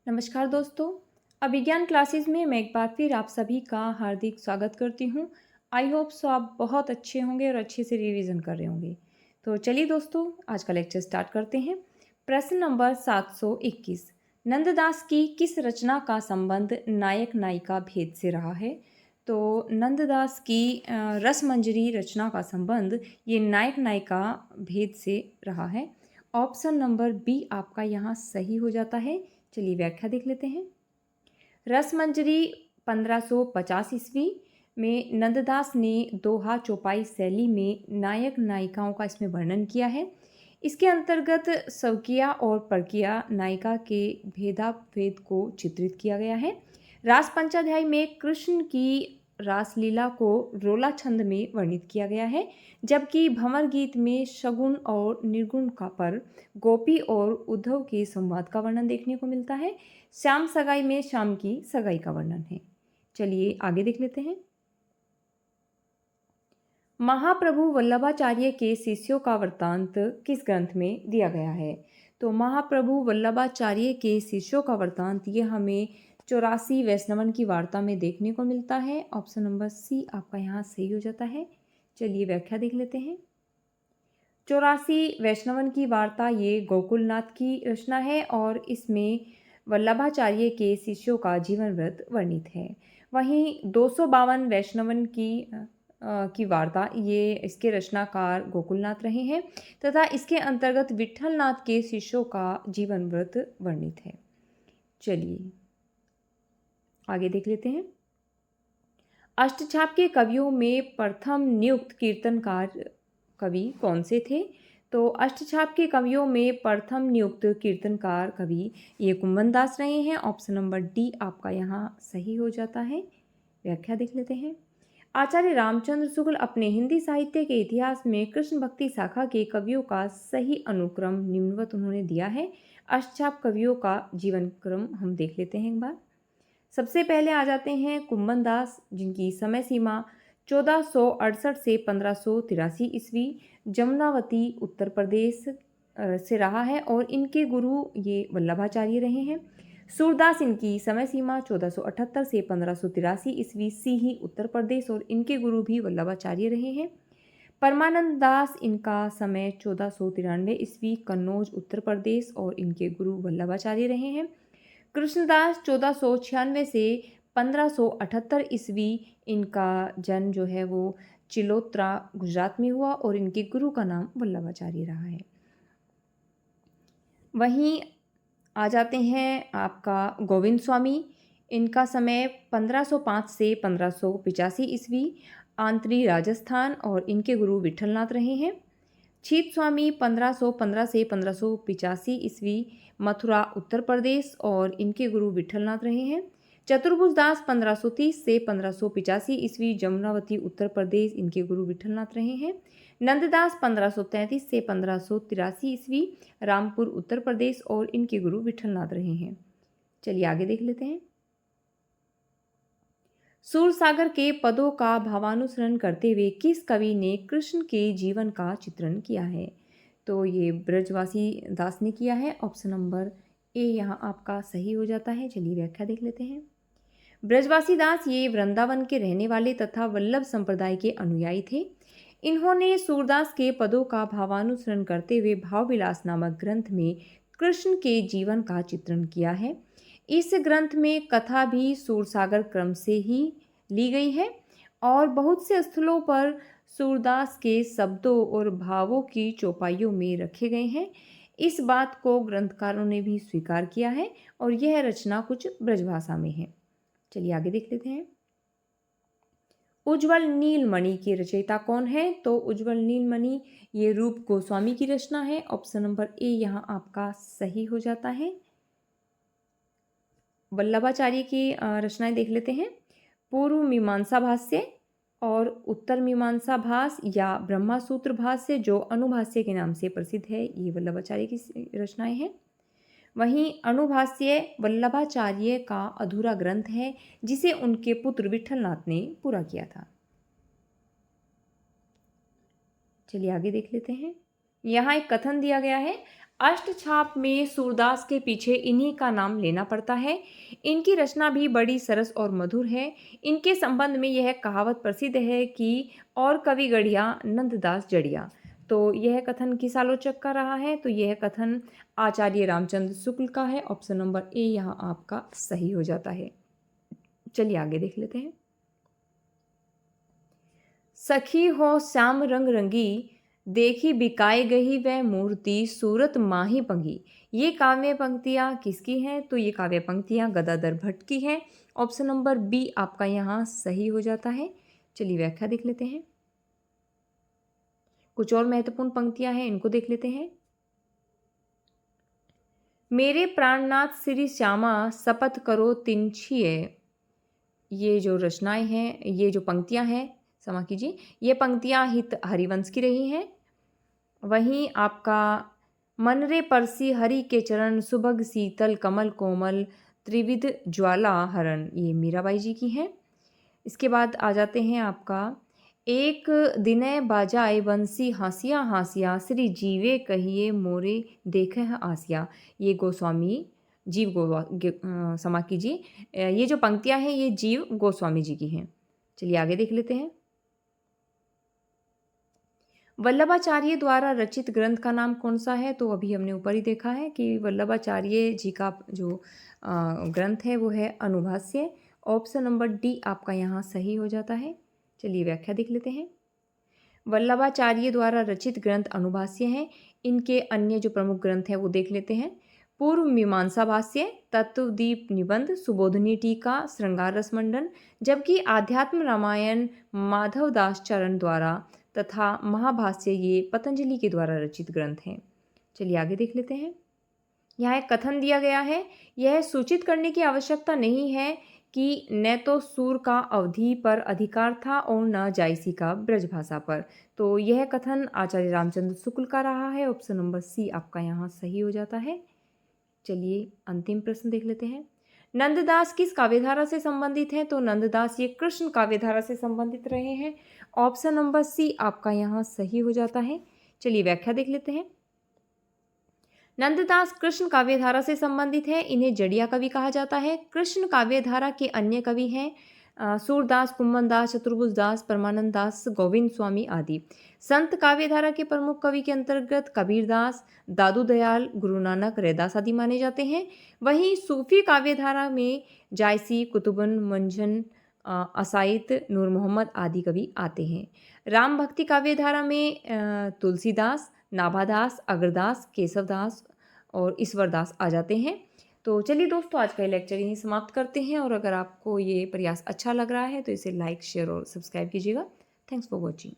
नमस्कार दोस्तों। अभिज्ञान क्लासेस में मैं एक बार फिर आप सभी का हार्दिक स्वागत करती हूँ। आई होप सो आप बहुत अच्छे होंगे और अच्छे से रिवीजन कर रहे होंगे। तो चलिए दोस्तों, आज का लेक्चर स्टार्ट करते हैं। प्रश्न नंबर 721। नंददास की किस रचना का संबंध नायक नायिका भेद से रहा है? तो नंददास की रसमंजरी रचना का संबंध ये नायक नायिका भेद से रहा है। ऑप्शन नंबर बी आपका यहाँ सही हो जाता है। चलिए व्याख्या देख लेते हैं। रसमंजरी 1550 ईस्वी में नंददास ने दोहा चौपाई शैली में नायक नायिकाओं का इसमें वर्णन किया है। इसके अंतर्गत स्वकीया और परकीया नायिका के भेदाभेद को चित्रित किया गया है। रास पंचाध्याय में कृष्ण की रासलीला को रोला छंद में वर्णित किया गया है, जबकि भंवर गीत में शगुन और निर्गुण का पर गोपी और उद्धव के संवाद का वर्णन देखने को मिलता है। श्याम सगाई में श्याम की सगाई का वर्णन है। चलिए आगे देख लेते हैं। महाप्रभु वल्लभाचार्य के शिष्यों का वृत्तांत किस ग्रंथ में दिया गया है? तो महाप्रभु वल्लभाचार्य के शिष्यों का वृत्तांत ये हमें 84 वैष्णवन की वार्ता में देखने को मिलता है। ऑप्शन नंबर सी आपका यहाँ सही हो जाता है। चलिए व्याख्या देख लेते हैं। 84 वैष्णवन की वार्ता ये गोकुलनाथ की रचना है और इसमें वल्लभाचार्य के शिष्यों का जीवन व्रत वर्णित है। वहीं 252 वैष्णवन की वार्ता ये इसके रचनाकार गोकुलनाथ रहे हैं तथा इसके अंतर्गत विट्ठलनाथ के शिष्यों का जीवन व्रत वर्णित है। चलिए आगे देख लेते हैं। अष्टछाप के कवियों में प्रथम नियुक्त कीर्तनकार कवि कौन से थे? तो अष्टछाप के कवियों में प्रथम नियुक्त कीर्तनकार कवि ये कुंभन दास रहे हैं। ऑप्शन नंबर डी आपका यहाँ सही हो जाता है। व्याख्या देख लेते हैं। आचार्य रामचंद्र शुक्ल अपने हिंदी साहित्य के इतिहास में कृष्ण भक्ति शाखा के कवियों का सही अनुक्रम निम्नवत उन्होंने दिया है। अष्टछाप कवियों का जीवन क्रम हम देख लेते हैं एक बार। सबसे पहले आ जाते हैं कुंभन दास, जिनकी समय सीमा 1468 से 1583 ईस्वी जमुनावती उत्तर प्रदेश से रहा है और इनके गुरु ये वल्लभाचार्य रहे हैं। सूरदास इनकी समय सीमा 1478 से 1583 ईस्वी सीही उत्तर प्रदेश और इनके गुरु भी वल्लभाचार्य रहे हैं। परमानंद दास इनका समय 1493 ईस्वी कन्नौज उत्तर प्रदेश और इनके गुरु वल्लभाचार्य रहे हैं। कृष्णदास 1496 से 1578 ईस्वी इनका जन्म जो है वो चिलोत्रा गुजरात में हुआ और इनके गुरु का नाम वल्लभाचार्य रहा है। वहीं आ जाते हैं आपका गोविंद स्वामी, इनका समय 1505 से 1585 ईस्वी आंतरी राजस्थान और इनके गुरु विट्ठलनाथ रहे हैं। छीत स्वामी 1515 से 1585 ईस्वी मथुरा उत्तर प्रदेश और इनके गुरु विट्ठलनाथ रहे हैं। चतुर्भुज दास 1530 से 1585 ईस्वी जमुनावती उत्तर प्रदेश, इनके गुरु विट्ठलनाथ रहे हैं। नंददास 1533 से 1583 ईस्वी रामपुर उत्तर प्रदेश और इनके गुरु विट्ठलनाथ रहे हैं। चलिए आगे देख लेते हैं। सूरसागर के पदों का भावानुसरण करते हुए किस कवि ने कृष्ण के जीवन का चित्रण किया है? तो ये ब्रजवासी दास ने किया है। ऑप्शन नंबर ए यहाँ आपका सही हो जाता है। चलिए व्याख्या देख लेते हैं। ब्रजवासी दास ये वृंदावन के रहने वाले तथा वल्लभ संप्रदाय के अनुयायी थे। इन्होंने सूरदास के पदों का भावानुसरण करते हुए भावविलास नामक ग्रंथ में कृष्ण के जीवन का चित्रण किया है। इस ग्रंथ में कथा भी सूरसागर क्रम से ही ली गई है और बहुत से स्थलों पर सूरदास के शब्दों और भावों की चौपाइयों में रखे गए हैं। इस बात को ग्रंथकारों ने भी स्वीकार किया है और यह रचना कुछ ब्रजभाषा में है। चलिए आगे देख लेते हैं। उज्ज्वल नीलमणि की रचयिता कौन है? तो उज्ज्वल नीलमणि ये रूप गोस्वामी की रचना है। ऑप्शन नंबर ए यहाँ आपका सही हो जाता है। वल्लभाचार्य की रचनाएं देख लेते हैं। पूर्व मीमांसा भाष्य और उत्तर मीमांसा भाष्य या ब्रह्मसूत्र भाष्य जो अनुभाष्य के नाम से प्रसिद्ध है, ये वल्लभाचार्य की रचनाएं हैं। वहीं अनुभाष्य वल्लभाचार्य का अधूरा ग्रंथ है जिसे उनके पुत्र विट्ठलनाथ ने पूरा किया था। चलिए आगे देख लेते हैं। यहाँ एक कथन दिया गया है। अष्टछाप में सूरदास के पीछे इन्हीं का नाम लेना पड़ता है। इनकी रचना भी बड़ी सरस और मधुर है। इनके संबंध में यह कहावत प्रसिद्ध है कि और कवि गढ़िया नंददास जड़िया। तो यह कथन किस आलोचक का रहा है? तो यह कथन आचार्य रामचंद्र शुक्ल का है। ऑप्शन नंबर ए यहाँ आपका सही हो जाता है। चलिए आगे देख लेते हैं। सखी हो श्याम रंग रंगी, देखी बिकाए गई वह मूर्ति सूरत माही पंगी। ये काव्य पंक्तियाँ किसकी हैं? तो ये काव्य पंक्तियाँ गदाधर भट्ट की हैं। ऑप्शन नंबर बी आपका यहाँ सही हो जाता है। चलिए व्याख्या देख लेते हैं। कुछ और महत्वपूर्ण पंक्तियाँ हैं, इनको देख लेते हैं। मेरे प्राणनाथ श्री श्यामा शपथ करो तिनछिए। ये जो रचनाएं हैं, ये जो पंक्तियां हैं, क्षमा कीजिए, ये पंक्तियां हित हरिवंश की रही हैं। वहीं आपका मन रे परसी हरि के चरण, सुभग शीतल कमल कोमल, त्रिविध ज्वाला हरण, ये मीराबाई जी की हैं। इसके बाद आ जाते हैं आपका एक दिनय बाजाए बंसी हासिया हासिया, श्री जीवे कहिए मोरे देखे आसिया। ये गोस्वामी जीव क्षमा कीजिए, ये जो पंक्तियां हैं ये जीव गोस्वामी जी की हैं। चलिए आगे देख लेते हैं। वल्लभाचार्य द्वारा रचित ग्रंथ का नाम कौन सा है? तो अभी हमने ऊपर ही देखा है कि वल्लभाचार्य जी का जो ग्रंथ है वो है अनुभाष्य। ऑप्शन नंबर डी आपका यहाँ सही हो जाता है। चलिए व्याख्या देख लेते हैं। वल्लभाचार्य द्वारा रचित ग्रंथ अनुभाष्य हैं। इनके अन्य जो प्रमुख ग्रंथ हैं वो देख लेते हैं। पूर्व मीमांसा भाष्य, तत्वदीप निबंध, सुबोधनी टीका, श्रृंगार रसमंडन। जबकि आध्यात्म रामायण माधवदास चरण द्वारा तथा महाभाष्य ये पतंजलि के द्वारा रचित ग्रंथ हैं। चलिए आगे देख लेते हैं। यहाँ एक कथन दिया गया है, यह सूचित करने की आवश्यकता नहीं है कि न तो सूर का अवधि पर अधिकार था और न जायसी का ब्रजभाषा पर। तो यह कथन आचार्य रामचंद्र शुक्ल का रहा है। ऑप्शन नंबर सी आपका यहाँ सही हो जाता है। चलिए अंतिम प्रश्न देख लेते हैं। नंददास किस काव्यधारा से संबंधित हैं? तो नंददास ये कृष्ण काव्यधारा से संबंधित रहे हैं। ऑप्शन नंबर सी आपका यहाँ सही हो जाता है। चलिए व्याख्या देख लेते हैं। नंददास कृष्ण काव्यधारा से संबंधित है। इन्हें जड़िया कवि कहा जाता है। कृष्ण काव्यधारा के अन्य कवि हैं सूरदास, कुम्मन दास, चतुर्भुज दास, परमानंद दास, गोविंद स्वामी आदि। संत काव्यधारा के प्रमुख कवि के अंतर्गत कबीरदास, दादू दयाल, गुरु नानक, रैदास आदि माने जाते हैं। वहीं सूफी काव्यधारा में जायसी, कुतुबन, मंझन, असाइत, नूर मोहम्मद आदि कवि आते हैं। राम भक्ति काव्यधारा में तुलसीदास, नाभादास, अग्रदास, केशवदास और ईश्वरदास आ जाते हैं। तो चलिए दोस्तों, आज का ये लेक्चर यहीं समाप्त करते हैं और अगर आपको ये प्रयास अच्छा लग रहा है तो इसे लाइक, शेयर और सब्सक्राइब कीजिएगा। Thanks for watching.